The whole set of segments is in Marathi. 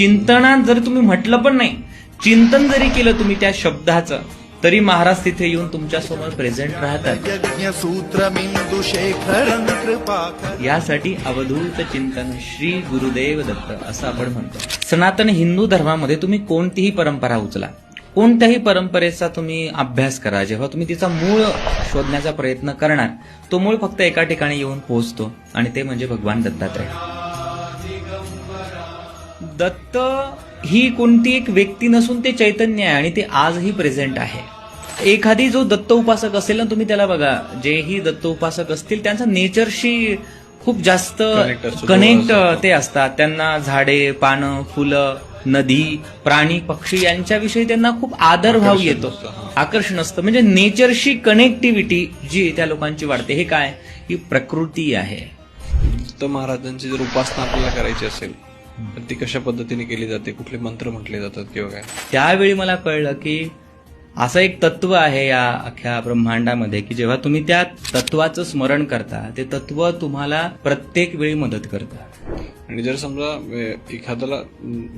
चिंतनात जरी तुम्ही म्हटलं पण नाही, चिंतन जरी केलं तुम्ही त्या शब्दाचं, तरी महाराज तिथे येऊन तुमच्या समोर प्रेझेंट राहतात. यासाठी अवधूत चिंतन श्री गुरुदेव दत्त असं आपण म्हणतो. सनातन हिंदू धर्मामध्ये तुम्ही कोणतीही परंपरा उचला, कोणत्याही परंपरेचा तुम्ही अभ्यास करा, जेव्हा तुम्ही तिचा मूळ शोधण्याचा प्रयत्न करणार, तो मूळ फक्त एका ठिकाणी येऊन पोहोचतो आणि ते म्हणजे भगवान दत्तात्रय. दत्त ही कोणती एक व्यक्ती नसून ते चैतन्य आहे आणि ते आजही प्रेझेंट आहे. एखादी जो दत्त उपासक असेल ना, तुम्ही त्याला बघा, जेही दत्त उपासक असतील त्यांचा नेचरशी खूप जास्त कनेक्ट ते असतात. त्यांना झाडे, पानं, फुलं, नदी, प्राणी, पक्षी यांच्याविषयी त्यांना खूप आदरभाव येतो, आकर्षण असतं. म्हणजे नेचरशी कनेक्टिव्हिटी जी त्या लोकांची वाढते. हे काय, ही प्रकृती आहे. दत्त महाराजांची जर उपासना आपल्याला करायची असेल तर ती कशा पद्धतीने केली जाते, कुठले मंत्र म्हटले जातात किंवा काय? त्यावेळी मला कळलं की असं एक तत्व आहे या अख्ख्या ब्रह्मांडामध्ये की जेव्हा तुम्ही त्या तत्वाचं स्मरण करता, ते तत्व तुम्हाला प्रत्येक वेळी मदत करतं. आणि जर समजा एखाद्याला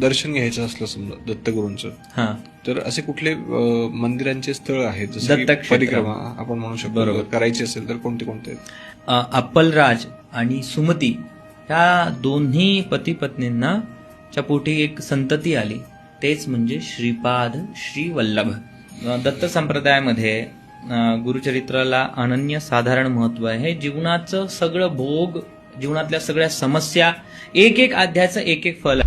दर्शन घ्यायचं असलं समजा दत्तगुरूंचं, तर असे कुठले मंदिरांचे स्थळ आहेत जसे दत्तक्षेत्र परिक्रमा आपण म्हणू शकतो, बरोबर, करायची असेल तर कोणते कोणते आहेत? अप्पलराज आणि सुमती या दोन्ही पती पत्नींना च्या पोटी एक संतती आली, तेच म्हणजे श्रीपाद श्री वल्लभ. दत्त संप्रदायामध्ये गुरुचरित्राला अनन्य साधारण महत्व आहे. जीवनाचं सगळं भोग, जीवनातल्या सगळ्या समस्या, एक एक अध्यायाचं एक एक फल.